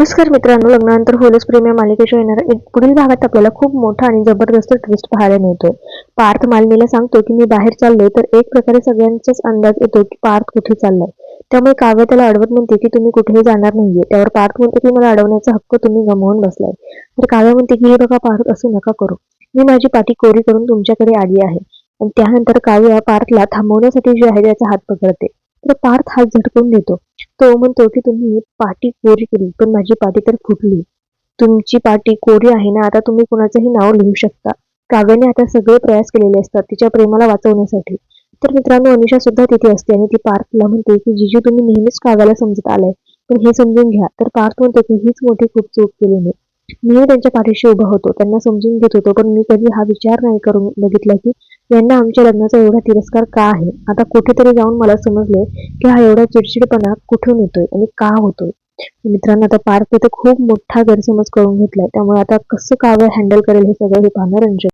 नमस्कार मित्रांनो, लग्नानंतर होईलच प्रेम या मालिकेच्या येणाऱ्या एक पुढील भागात आपल्याला खूप मोठा आणि जबरदस्त ट्विस्ट पाहायला मिळतोय. पार्थ मालिनीला सांगतो की मी बाहेर चाललोय, तर एक प्रकारे सगळ्यांचाच अंदाज येतो की पार्थ कुठे चाललाय. त्यामुळे काव्य त्याला अडवत म्हणते की तुम्ही कुठेही जाणार नाहीये. त्यावर पार्थ म्हणतो की मला अडवण्याचा हक्क तुम्ही गमावून बसलाय. तर काव्य म्हणते की हे बघा पार्थ, असं नका करू. मी माझी पाठी कोरी करून तुमच्याकडे आली आहे. आणि त्यानंतर काव्य पार्थला थांबवण्यासाठी जे आहे त्याचा हात पकडते. तर पार्थ हात झटकून देतो. तो म्हणतो की तुम्ही पाटी कोरी केली, पण माझी पाटी तर फुटली. तुमची पाटी कोरी आहे ना, आता तुम्ही कुणाचंही नाव लिहू शकता. काव्याने आता सगळे प्रयास केलेले असतात तिच्या प्रेमाला वाचवण्यासाठी. तर मित्रांनो, अनिशा सुद्धा तिथे असते आणि ती पार्थला म्हणते की जीजू, तुम्ही नेहमीच काव्याला समजत आलाय, पण हे समजून घ्या. तर पार्थ म्हणतो की हीच मोठी खूप चूक केली मी. मी त्यांच्या पाठीशी उभा होतो, त्यांना समजून घेत होतो, पण मी कधी हा विचार नाही करून बघितला की यांना आमच्या लग्नाचा एवढा तिरस्कार का आहे. आता कुठेतरी जाऊन मला समजले की हा एवढा चिडचिडपणा कुठून येतोय आणि का होतोय. मित्रांनो, आता पार्थ तिथे खूप मोठा गैरसमज करून घेतलाय. त्यामुळे आता कसं काव्य हँडल करेल हे सगळं हे पाहणं रंजक.